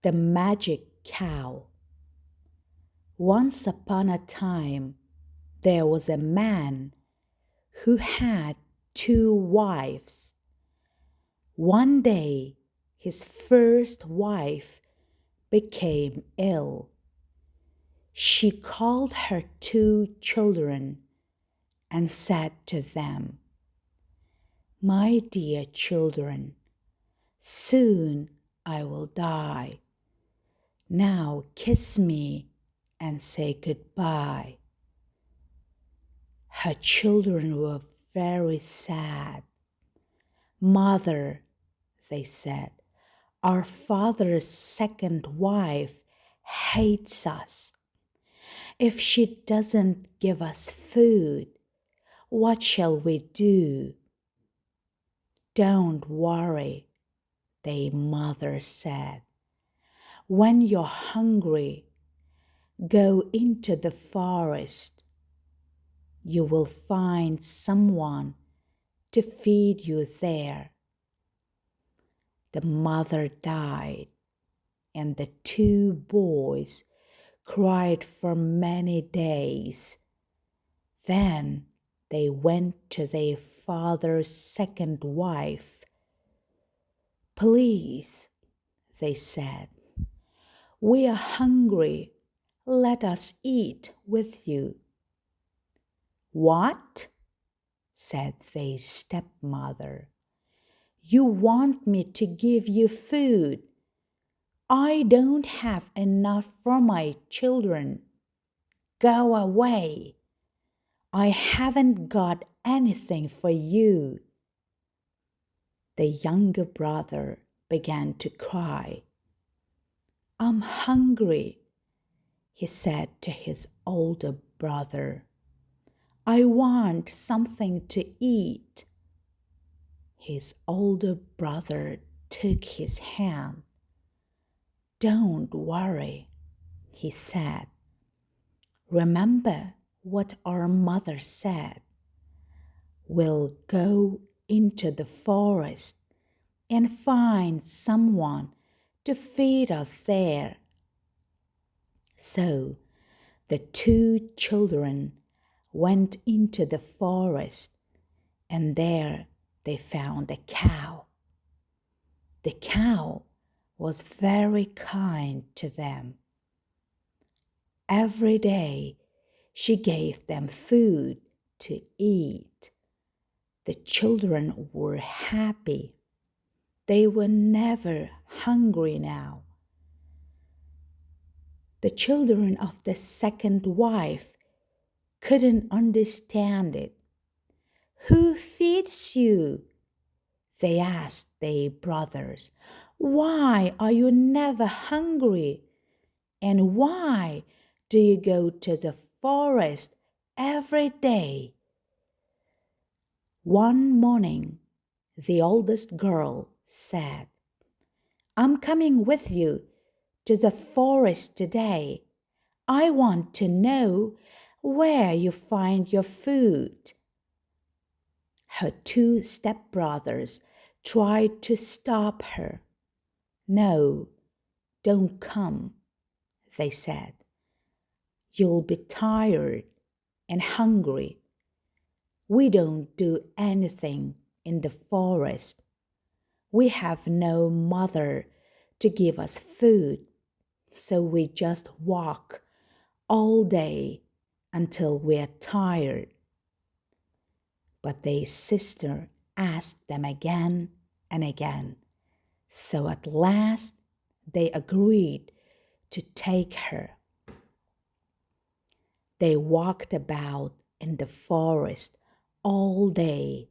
The Magic Cow. Once upon a time, there was a man who had 2 wives. One day, his first wife became ill. She called her 2 children and said to them, "My dear children, soon I will die. Now kiss me and say goodbye." Her children were very sad. "Mother," they said, "our father's second wife hates us. If she doesn't give us food, what shall we do?" "Don't worry," their mother said. "When you're hungry, go into the forest. You will find someone to feed you there." The mother died, and the 2 boys cried for many days. Then they went to their father's second wife. "Please," they said, "we are hungry. Let us eat with you." "What?" said their stepmother. "You want me to give you food? I don't have enough for my children. Go away. I haven't got anything for you." The younger brother began to cry. "I'm hungry," he said to his older brother. "I want something to eat." His older brother took his hand. "Don't worry," he said. "Remember what our mother said. We'll go into the forest and find someone to feed us there." So the 2 children went into the forest, and there they found a cow. The cow was very kind to them. Every day she gave them food to eat. The children were happy. They were never hungry now. The children of the second wife couldn't understand it. "Who feeds you?" they asked their brothers. "Why are you never hungry? And why do you go to the forest every day?" One morning, the oldest girl said, "I'm coming with you to the forest today. I want to know where you find your food." Her 2 stepbrothers tried to stop her. "No, don't come," they said. "You'll be tired and hungry. We don't do anything in the forest. We have no mother to give us food, so we just walk all day until we're tired." But their sister asked them again and again, so at last they agreed to take her. They walked about in the forest all day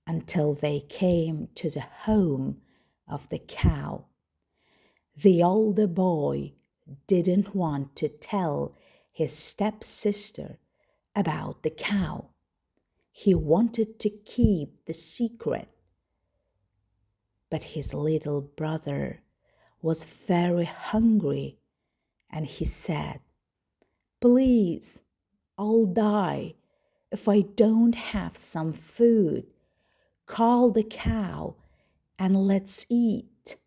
until they came to the home of the cow. The older boy didn't want to tell his stepsister about the cow. He wanted to keep the secret. But his little brother was very hungry, and he said, "Please, I'll die if I don't have some food. Call the cow and let's eat."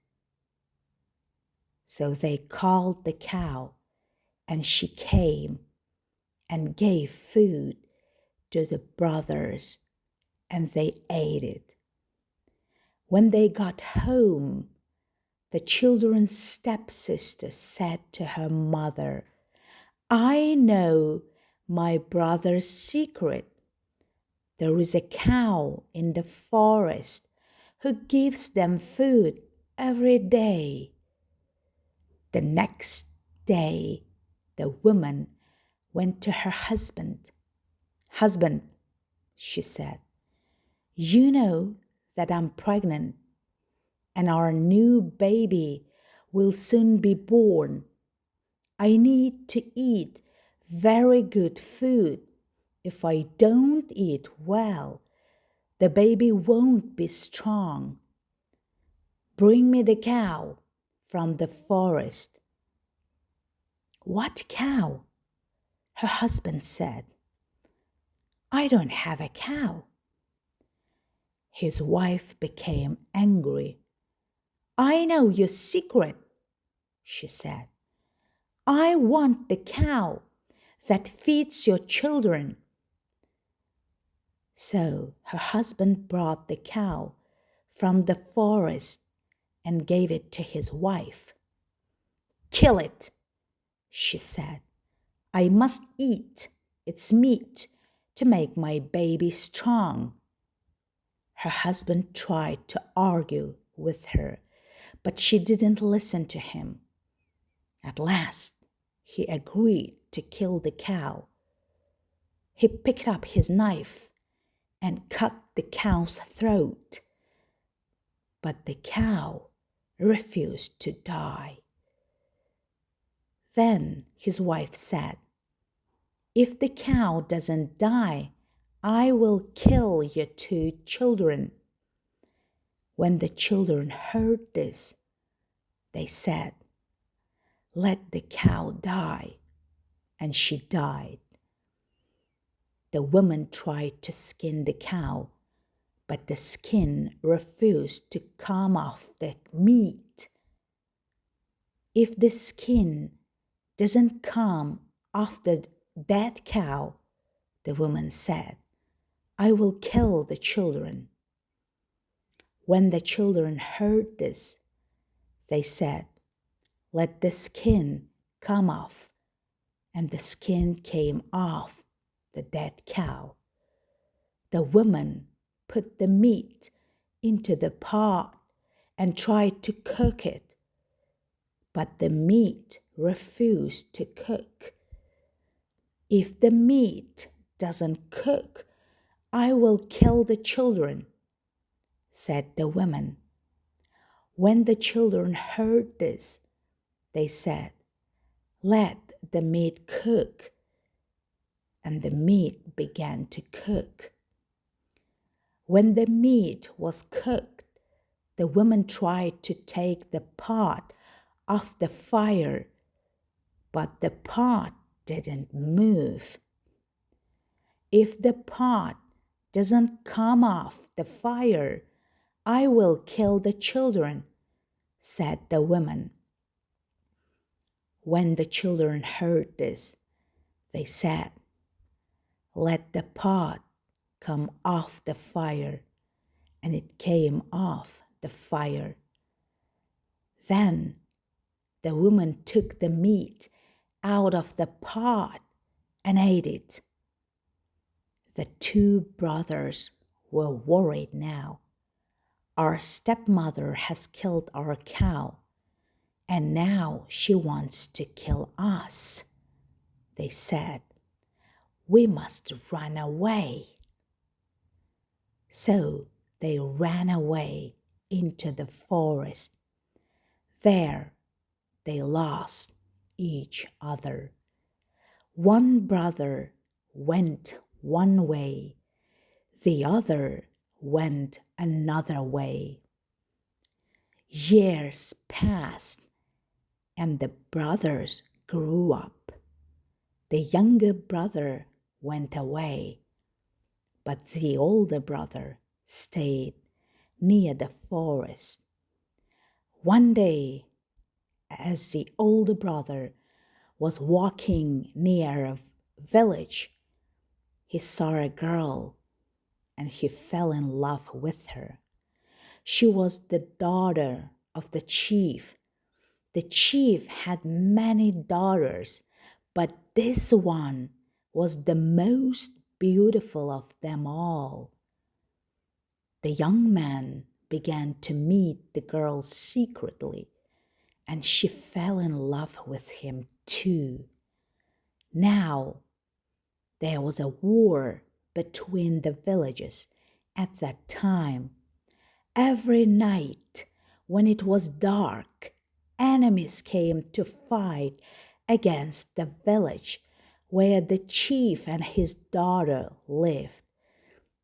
So they called the cow, and she came and gave food to the brothers, and they ate it. When they got home, the children's stepsister said to her mother, "I know my brother's secret. There is a cow in the forest who gives them food every day." The next day, the woman went to her husband. "Husband," she said, "you know that I'm pregnant and our new baby will soon be born. I need to eat very good food. If I don't eat well, the baby won't be strong. Bring me the cow from the forest." "What cow?" her husband said. "I don't have a cow." His wife became angry. "I know your secret," she said. "I want the cow that feeds your children." So her husband brought the cow from the forest and gave it to his wife. "Kill it," she said. "I must eat its meat to make my baby strong." Her husband tried to argue with her, but she didn't listen to him. At last, he agreed to kill the cow. He picked up his knife and cut the cow's throat, but the cow refused to die. Then his wife said, "If the cow doesn't die, I will kill your 2 children." When the children heard this, they said, "Let the cow die." And she died. The woman tried to skin the cow, but the skin refused to come off the meat. "If the skin doesn't come off the dead cow," the woman said, "I will kill the children." When the children heard this, they said, "Let the skin come off." And the skin came off the dead cow. The woman put the meat into the pot and tried to cook it, but the meat refused to cook. "If the meat doesn't cook, I will kill the children," said the woman. When the children heard this, they said, "Let the meat cook." And the meat began to cook. When the meat was cooked, the woman tried to take the pot off the fire, but the pot didn't move. "If the pot doesn't come off the fire, I will kill the children," said the woman. When the children heard this, they said, "Let the pot come off the fire." And it came off the fire. Then the woman took the meat out of the pot and ate it. The 2 brothers were worried now. "Our stepmother has killed our cow, and now she wants to kill us," they said. "We must run away." So they ran away into the forest. There they lost each other. One brother went one way, the other went another way. Years passed, and the brothers grew up. The younger brother went away, but the older brother stayed near the forest. One day, as the older brother was walking near a village, he saw a girl and he fell in love with her. She was the daughter of the chief. The chief had many daughters, but this one was the most beautiful of them all. The young man began to meet the girl secretly, and she fell in love with him too. Now, there was a war between the villages at that time. Every night, when it was dark, enemies came to fight against the village where the chief and his daughter lived.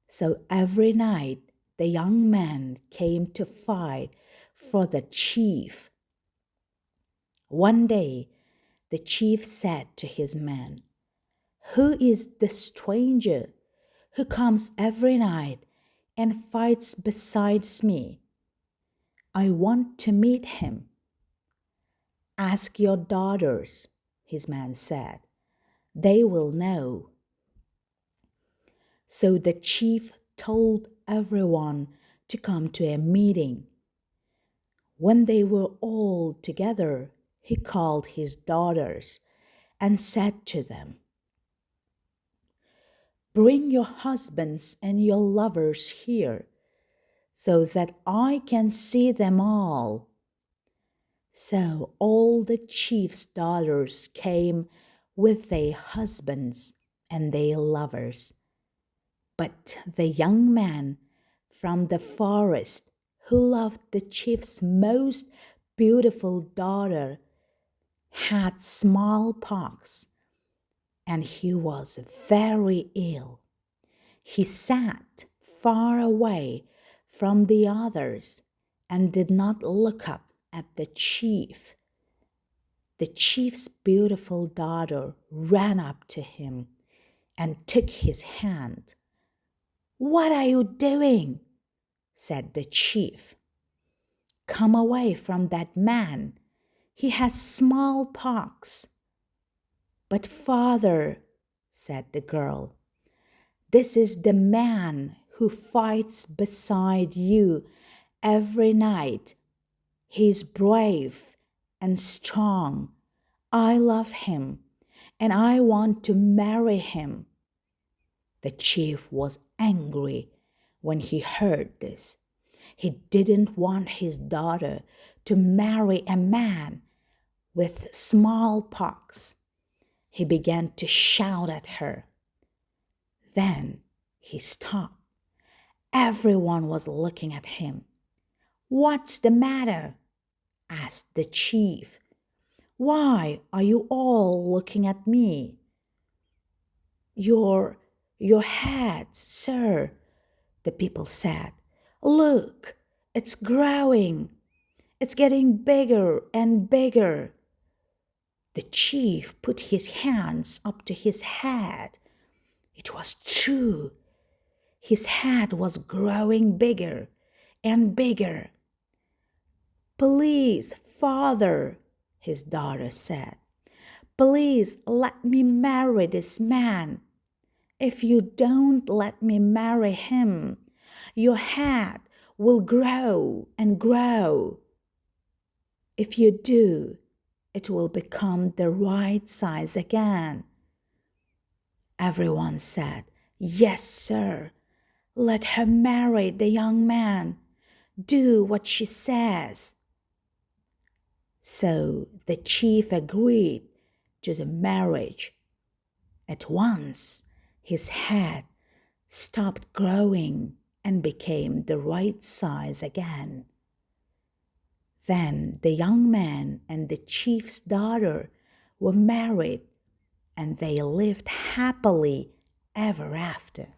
So every night, the young man came to fight for the chief. One day, the chief said to his men, "Who is the stranger who comes every night and fights beside me? I want to meet him." "Ask your daughters," his man said. "They will know." So the chief told everyone to come to a meeting. When they were all together, he called his daughters and said to them, "Bring your husbands and your lovers here, so that I can see them all." So all the chief's daughters came with their husbands and their lovers. But the young man from the forest, who loved the chief's most beautiful daughter, had smallpox, and he was very ill. He sat far away from the others and did not look up at the chief. The chief's beautiful daughter ran up to him and took his hand. "What are you doing?" said the chief. "Come away from that man. He has smallpox." "But father," said the girl, "this is the man who fights beside you every night. He is brave and strong. I love him, and I want to marry him." The chief was angry when he heard this. He didn't want his daughter to marry a man with smallpox. He began to shout at her. Then he stopped. Everyone was looking at him. "What's the matter?" asked the chief. "Why are you all looking at me?" Your head, sir," the people said. "Look, it's growing. It's getting bigger and bigger." The chief put his hands up to his head. It was true. His head was growing bigger and bigger. "Please, father," his daughter said, "please let me marry this man. If you don't let me marry him, your head will grow and grow. If you do, it will become the right size again." Everyone said, "Yes, sir. Let her marry the young man. Do what she says." So the chief agreed to the marriage. At once, his head stopped growing and became the right size again. Then the young man and the chief's daughter were married, and they lived happily ever after.